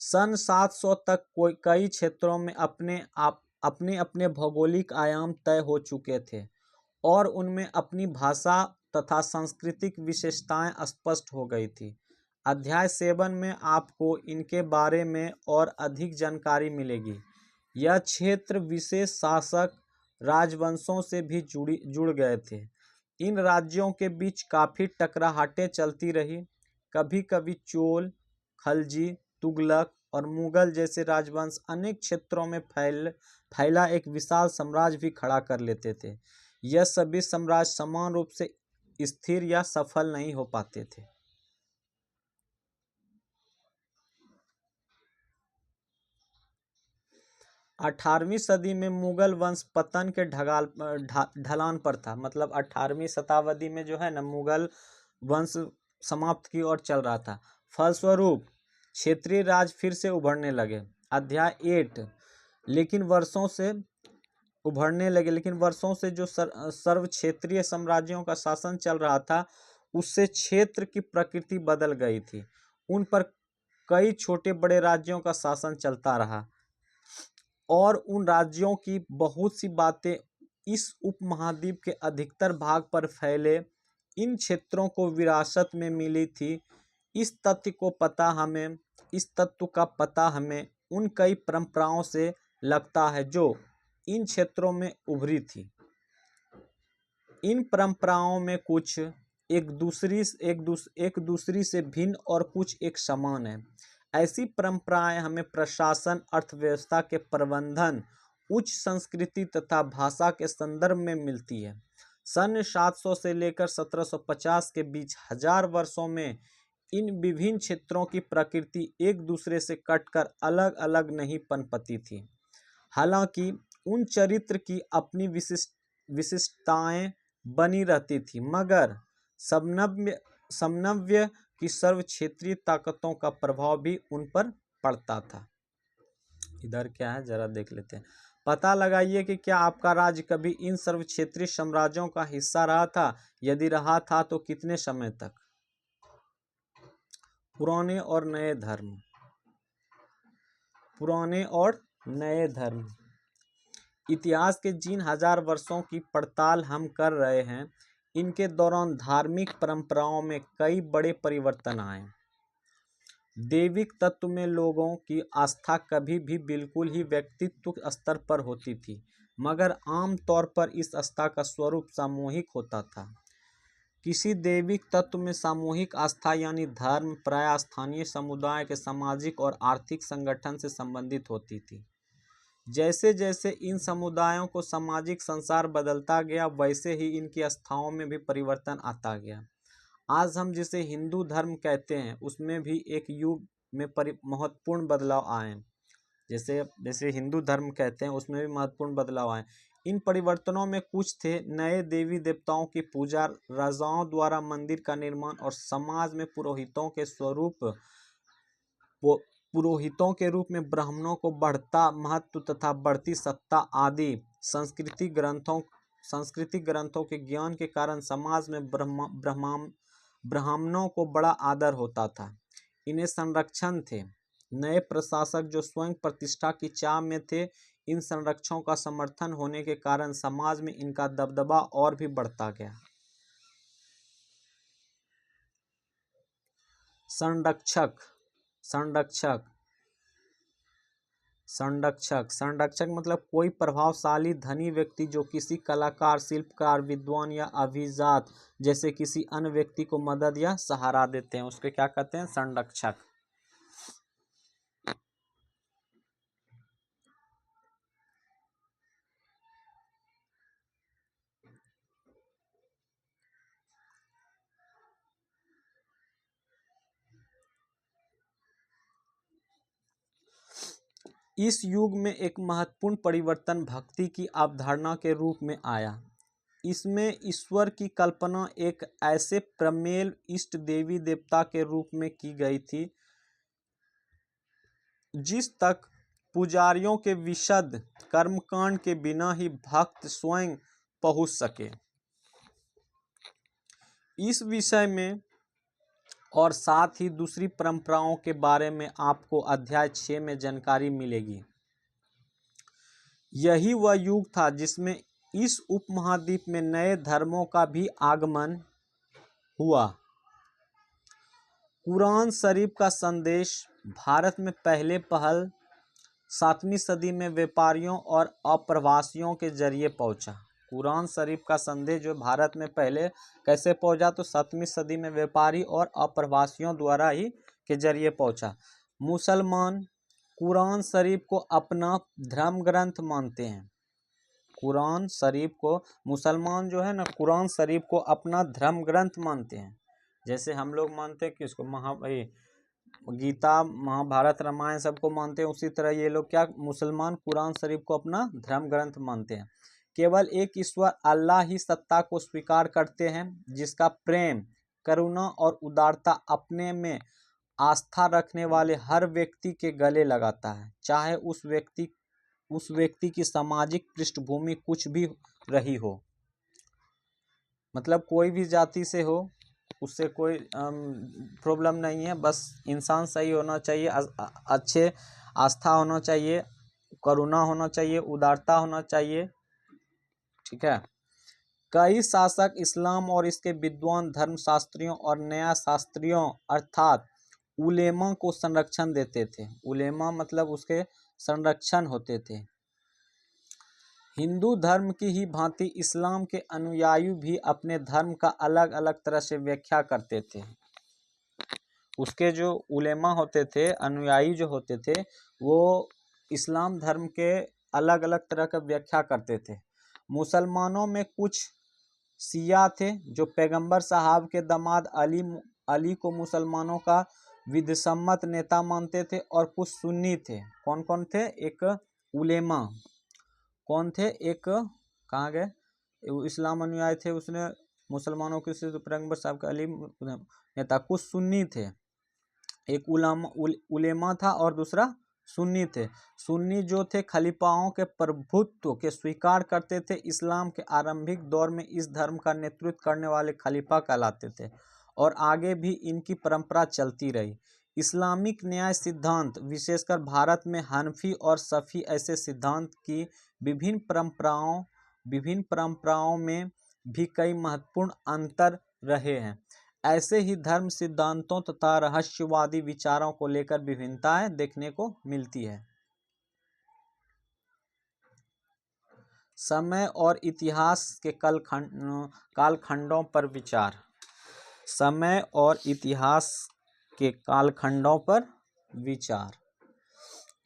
सन 700 तक कई क्षेत्रों में अपने अपने भौगोलिक आयाम तय हो चुके थे और उनमें अपनी भाषा तथा सांस्कृतिक विशेषताएं स्पष्ट हो गई थी। अध्याय 7 में आपको इनके बारे में और अधिक जानकारी मिलेगी। यह क्षेत्र विशेष शासक राजवंशों से भी जुड़ गए थे। इन राज्यों के बीच काफ़ी टकराहटें चलती रही। कभी कभी चोल, खलजी, तुगलक और मुगल जैसे राजवंश अनेक क्षेत्रों में फैला एक विशाल साम्राज्य भी खड़ा कर लेते थे। यह सभी साम्राज्य समान रूप से स्थिर या सफल नहीं हो पाते थे। 18वीं सदी में मुगल वंश पतन के ढलान पर था। मतलब 18वीं शताब्दी में जो है ना, मुगल वंश समाप्त की ओर चल रहा था। फलस्वरूप क्षेत्रीय राज फिर से उभरने लगे। अध्याय 8 लेकिन वर्षों से जो सर्व क्षेत्रीय साम्राज्यों का शासन चल रहा था, उससे क्षेत्र की प्रकृति बदल गई थी। उन पर कई छोटे बड़े राज्यों का शासन चलता रहा और उन राज्यों की बहुत सी बातें इस उपमहाद्वीप के अधिकतर भाग पर फैले इन क्षेत्रों को विरासत में मिली थी। इस तत्व का पता हमें उन कई परंपराओं से लगता है जो इन क्षेत्रों में उभरी थी। इन परंपराओं में कुछ एक दूसरी से भिन्न और कुछ एक समान है। ऐसी परंपराएं हमें प्रशासन, अर्थव्यवस्था के प्रबंधन, उच्च संस्कृति तथा भाषा के संदर्भ में मिलती है। सन 700 से लेकर 1750 के बीच 1000 वर्षों में इन विभिन्न क्षेत्रों की प्रकृति एक दूसरे से कटकर अलग अलग नहीं पनपती थी। हालांकि उन चरित्र की अपनी विशिष्टताएं बनी रहती थी, मगर समन्वय की सर्व क्षेत्रीय ताकतों का प्रभाव भी उन पर पड़ता था। इधर क्या है जरा देख लेते हैं। पता लगाइए कि क्या आपका राज्य कभी इन सर्व क्षेत्रीय साम्राज्यों का हिस्सा रहा था। यदि रहा था तो कितने समय तक। पुराने और नए धर्म। इतिहास के जिन 1000 वर्षों की पड़ताल हम कर रहे हैं, इनके दौरान धार्मिक परंपराओं में कई बड़े परिवर्तन आए। दैविक तत्व में लोगों की आस्था कभी भी बिल्कुल ही व्यक्तित्व स्तर पर होती थी, मगर आम तौर पर इस आस्था का स्वरूप सामूहिक होता था। किसी दैविक तत्व में सामूहिक आस्था यानी धर्म प्रायः स्थानीय समुदाय के सामाजिक और आर्थिक संगठन से संबंधित होती थी। जैसे जैसे इन समुदायों को सामाजिक संसार बदलता गया, वैसे ही इनकी आस्थाओं में भी परिवर्तन आता गया। आज हम जिसे हिंदू धर्म कहते हैं, उसमें भी एक युग में महत्वपूर्ण बदलाव आए। जैसे हिंदू धर्म कहते हैं, उसमें भी महत्वपूर्ण बदलाव आए। इन परिवर्तनों में कुछ थे नए देवी देवताओं की पूजा, राजाओं द्वारा मंदिर का निर्माण और समाज में पुरोहितों के रूप में ब्राह्मणों को बढ़ता महत्व तथा बढ़ती सत्ता आदि। सांस्कृतिक ग्रंथों के ज्ञान के कारण समाज में ब्राह्मणों को बड़ा आदर होता था। इन्हें संरक्षण थे। नए प्रशासक जो स्वयं प्रतिष्ठा की चाह में थे, इन संरक्षकों का समर्थन होने के कारण समाज में इनका दबदबा और भी बढ़ता गया। संरक्षक मतलब कोई प्रभावशाली धनी व्यक्ति जो किसी कलाकार, शिल्पकार, विद्वान या अभिजात जैसे किसी अन्य व्यक्ति को मदद या सहारा देते हैं, उसके क्या कहते हैं, संरक्षक। इस युग में एक महत्वपूर्ण परिवर्तन भक्ति की अवधारणा के रूप में आया। इसमें ईश्वर की कल्पना एक ऐसे प्रमेय इष्ट देवी देवता के रूप में की गई थी जिस तक पुजारियों के विशद कर्मकांड के बिना ही भक्त स्वयं पहुंच सके। इस विषय में और साथ ही दूसरी परंपराओं के बारे में आपको अध्याय 6 में जानकारी मिलेगी। यही वह युग था जिसमें इस उपमहाद्वीप में नए धर्मों का भी आगमन हुआ। कुरान शरीफ का संदेश भारत में पहले पहल 7वीं सदी में व्यापारियों और अप्रवासियों के जरिए पहुंचा। कुरान शरीफ का संदेश जो भारत में पहले कैसे पहुंचा, तो 7वीं सदी में व्यापारी और अप्रवासियों द्वारा ही के जरिए पहुंचा। मुसलमान कुरान शरीफ को अपना धर्म ग्रंथ मानते हैं। कुरान शरीफ को मुसलमान जो है ना, कुरान शरीफ को अपना धर्म ग्रंथ मानते हैं। जैसे हम लोग मानते हैं कि इसको गीता, महाभारत, रामायण सबको मानते हैं, उसी तरह ये लोग क्या, मुसलमान कुरान शरीफ को अपना धर्म ग्रंथ मानते हैं। केवल एक ईश्वर अल्लाह ही सत्ता को स्वीकार करते हैं, जिसका प्रेम, करुणा और उदारता अपने में आस्था रखने वाले हर व्यक्ति के गले लगाता है, चाहे उस व्यक्ति की सामाजिक पृष्ठभूमि कुछ भी रही हो। मतलब कोई भी जाति से हो, उससे कोई प्रॉब्लम नहीं है, बस इंसान सही होना चाहिए, अच्छे आस्था होना चाहिए, करुणा होना चाहिए, उदारता होना चाहिए। ठीक है। कई शासक इस्लाम और इसके विद्वान धर्मशास्त्रियों और न्याय शास्त्रियों अर्थात उलेमा को संरक्षण देते थे। उलेमा मतलब उसके संरक्षण होते थे। हिंदू धर्म की ही भांति इस्लाम के अनुयायी भी अपने धर्म का अलग अलग तरह से व्याख्या करते थे। उसके जो उलेमा होते थे, अनुयायी जो होते थे, वो इस्लाम धर्म के अलग अलग तरह का व्याख्या करते थे। मुसलमानों में कुछ शिया थे जो पैगंबर साहब के दामाद अली को मुसलमानों का विधिसम्मत नेता मानते थे, और कुछ सुन्नी थे। कौन कौन थे? एक उलेमा कौन थे? एक कहाँ गए? इस्लाम अनुयायी थे, उसने मुसलमानों के पैगंबर साहब के अली नेता। कुछ सुन्नी थे, एक उलेमा था और दूसरा सुन्नी थे। सुन्नी जो थे खलीफाओं के प्रभुत्व के स्वीकार करते थे। इस्लाम के आरंभिक दौर में इस धर्म का नेतृत्व करने वाले खलीफा कहलाते थे, और आगे भी इनकी परंपरा चलती रही। इस्लामिक न्याय सिद्धांत, विशेषकर भारत में हनफी और शफी ऐसे सिद्धांत की विभिन्न परंपराओं में भी कई महत्वपूर्ण अंतर रहे हैं। ऐसे ही धर्म सिद्धांतों तथा रहस्यवादी विचारों को लेकर विभिन्नताएं देखने को मिलती है। समय और इतिहास के कालखंडों पर विचार। समय और इतिहास के कालखंडों पर विचार।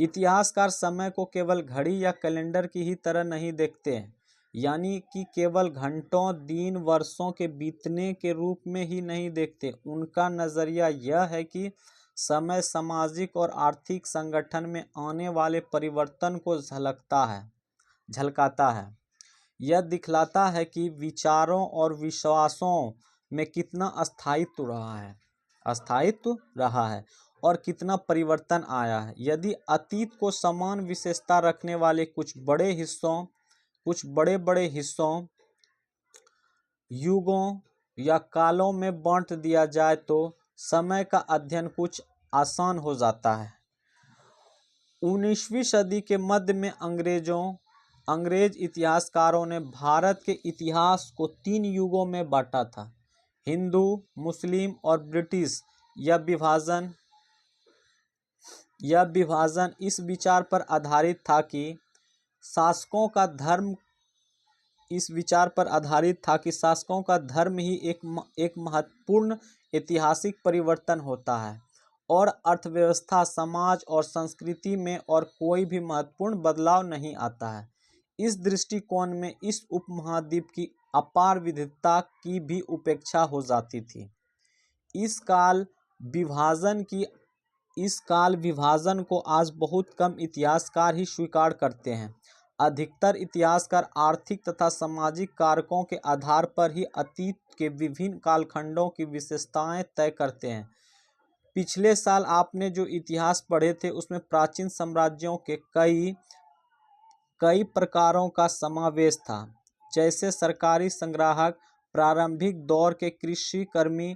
इतिहासकार समय को केवल घड़ी या कैलेंडर की ही तरह नहीं देखते हैं, यानी कि केवल घंटों, दिन, वर्षों के बीतने के रूप में ही नहीं देखते। उनका नज़रिया यह है कि समय सामाजिक और आर्थिक संगठन में आने वाले परिवर्तन को झलकाता है। यह दिखलाता है कि विचारों और विश्वासों में कितना अस्थायित्व रहा है और कितना परिवर्तन आया है। यदि अतीत को समान विशेषता रखने वाले कुछ बड़े हिस्सों, युगों या कालों में बांट दिया जाए तो समय का अध्ययन कुछ आसान हो जाता है। 19वीं सदी के मध्य में अंग्रेज इतिहासकारों ने भारत के इतिहास को 3 युगों में बांटा था: हिंदू, मुस्लिम और ब्रिटिश। यह विभाजन इस विचार पर आधारित था कि शासकों का धर्म ही एक महत्वपूर्ण ऐतिहासिक परिवर्तन होता है, और अर्थव्यवस्था, समाज और संस्कृति में और कोई भी महत्वपूर्ण बदलाव नहीं आता है। इस दृष्टिकोण में इस उपमहाद्वीप की अपार विविधता की भी उपेक्षा हो जाती थी। इस काल विभाजन को आज बहुत कम इतिहासकार ही स्वीकार करते हैं। अधिकतर इतिहासकार आर्थिक तथा सामाजिक कारकों के आधार पर ही अतीत के विभिन्न कालखंडों की विशेषताएं तय करते हैं। पिछले साल आपने जो इतिहास पढ़े थे उसमें प्राचीन साम्राज्यों के कई प्रकारों का समावेश था, जैसे सरकारी संग्राहक, प्रारंभिक दौर के कृषिकर्मी,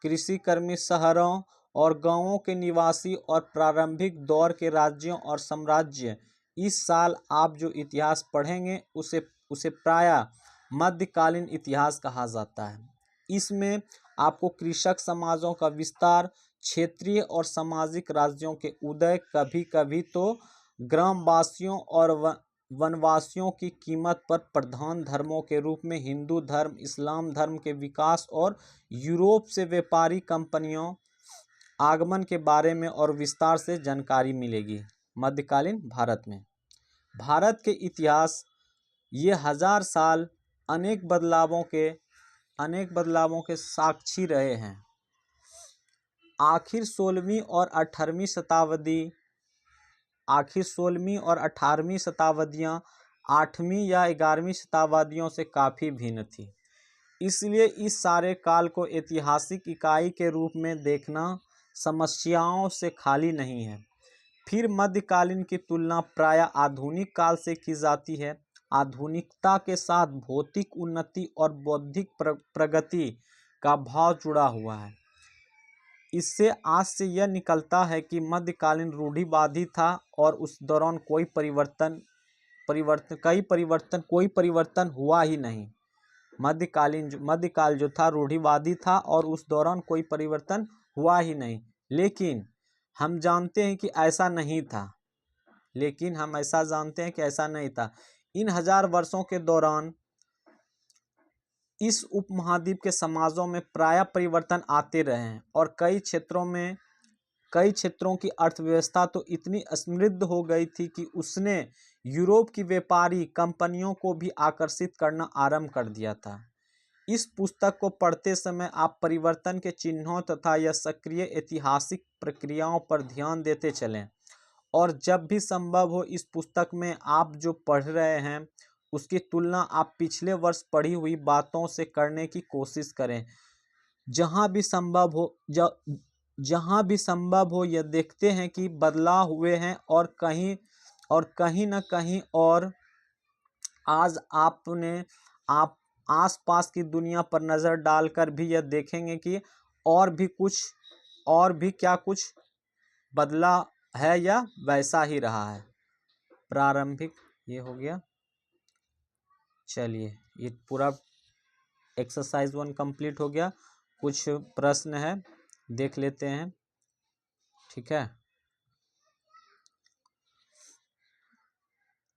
कृषि कर्मी शहरों और गांवों के निवासी और प्रारंभिक दौर के राज्यों और साम्राज्य। इस साल आप जो इतिहास पढ़ेंगे उसे उसे प्रायः मध्यकालीन इतिहास कहा जाता है। इसमें आपको कृषक समाजों का विस्तार, क्षेत्रीय और सामाजिक राज्यों के उदय, कभी कभी तो ग्रामवासियों और वनवासियों की कीमत पर प्रधान धर्मों के रूप में हिंदू धर्म, इस्लाम धर्म के विकास और यूरोप से व्यापारी कंपनियों आगमन के बारे में और विस्तार से जानकारी मिलेगी। मध्यकालीन भारत में भारत के इतिहास ये हजार साल अनेक बदलावों के साक्षी रहे हैं। आखिर 16वीं और 18वीं शताब्दियाँ 8वीं या 11वीं शताब्दियों से काफ़ी भिन्न थी। इसलिए इस सारे काल को ऐतिहासिक इकाई के रूप में देखना समस्याओं से खाली नहीं है। फिर मध्यकालीन की तुलना प्रायः आधुनिक काल से की जाती है। आधुनिकता के साथ भौतिक उन्नति और बौद्धिक प्रगति का भाव जुड़ा हुआ है। इससे आज से यह निकलता है कि मध्यकालीन रूढ़िवादी था और उस दौरान कोई परिवर्तन हुआ ही नहीं। मध्यकाल जो था रूढ़िवादी था और उस दौरान कोई परिवर्तन हुआ ही नहीं। लेकिन हम जानते हैं कि ऐसा नहीं था। इन हजार वर्षों के दौरान इस उपमहाद्वीप के समाजों में प्रायः परिवर्तन आते रहे हैं और कई क्षेत्रों की अर्थव्यवस्था तो इतनी समृद्ध हो गई थी कि उसने यूरोप की व्यापारी कंपनियों को भी आकर्षित करना आरंभ कर दिया था। इस पुस्तक को पढ़ते समय आप परिवर्तन के चिन्हों तथा यह सक्रिय ऐतिहासिक प्रक्रियाओं पर ध्यान देते चलें और जब भी संभव हो इस पुस्तक में आप जो पढ़ रहे हैं उसकी तुलना आप पिछले वर्ष पढ़ी हुई बातों से करने की कोशिश करें। जहाँ भी संभव हो यह देखते हैं कि बदलाव हुए हैं और कहीं न कहीं और आज आप आसपास की दुनिया पर नज़र डालकर भी यह देखेंगे कि और भी क्या कुछ बदला है या वैसा ही रहा है। प्रारंभिक ये हो गया। चलिए ये पूरा एक्सरसाइज 1 कंप्लीट हो गया। कुछ प्रश्न है देख लेते हैं, ठीक है।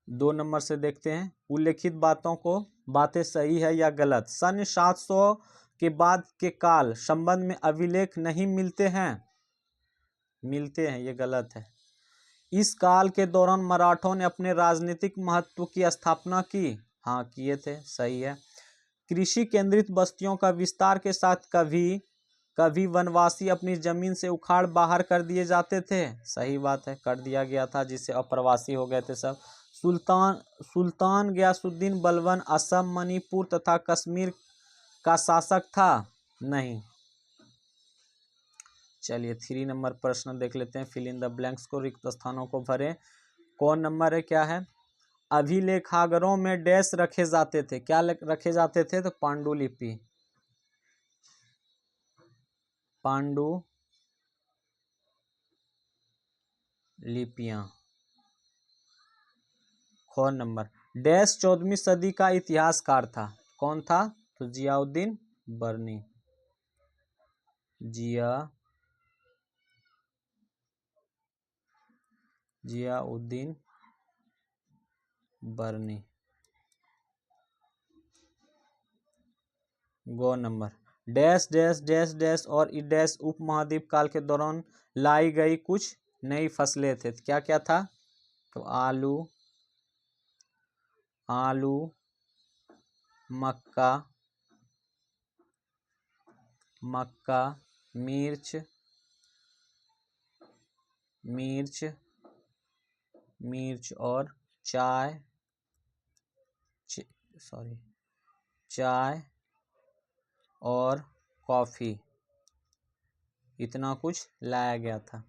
2 नंबर से देखते हैं। उल्लेखित बातें सही है या गलत। सन 700 के बाद के काल संबंध में अभिलेख नहीं मिलते हैं, ये गलत है। इस काल के दौरान मराठों ने अपने राजनीतिक महत्व की स्थापना की, हाँ किए थे, सही है। कृषि केंद्रित बस्तियों का विस्तार के साथ कभी वनवासी अपनी जमीन से उखाड़ बाहर कर दिए जाते थे, सही बात है, कर दिया गया था जिससे अप्रवासी हो गए थे सब। सुल्तान गयासुद्दीन बलबन असम, मणिपुर तथा कश्मीर का शासक था, नहीं। चलिए 3 नंबर प्रश्न देख लेते हैं। फिल इन द ब्लैंक्स को, रिक्त स्थानों को भरें। कौन नंबर है, क्या है। अभिलेखागारों में डैश रखे जाते थे, क्या रखे जाते थे, तो पांडुलिपियां। कौन नंबर। डैश 14वीं सदी का इतिहासकार था, कौन था, तो Ziauddin Barani. Ziauddin Barani. Go number. Dash dash dash dash और डैश उपमहाद्वीप काल के दौरान लाई गई कुछ नई फसलें थे, क्या क्या था, तो आलू, मक्का, मिर्च और चाय और कॉफी, इतना कुछ लाया गया था।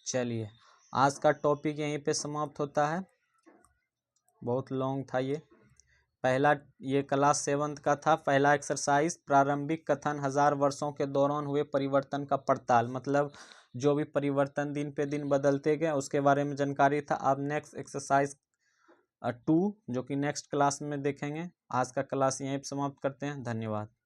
चलिए आज का टॉपिक यहीं पे समाप्त होता है, बहुत लॉन्ग था ये। पहला ये क्लास 7th का था। पहला एक्सरसाइज, प्रारंभिक कथन 1000 वर्षों के दौरान हुए परिवर्तन का पड़ताल, मतलब जो भी परिवर्तन दिन पे दिन बदलते गए उसके बारे में जानकारी था। अब नेक्स्ट एक्सरसाइज 2 जो कि नेक्स्ट क्लास में देखेंगे। आज का क्लास यहीं पे समाप्त करते हैं। धन्यवाद।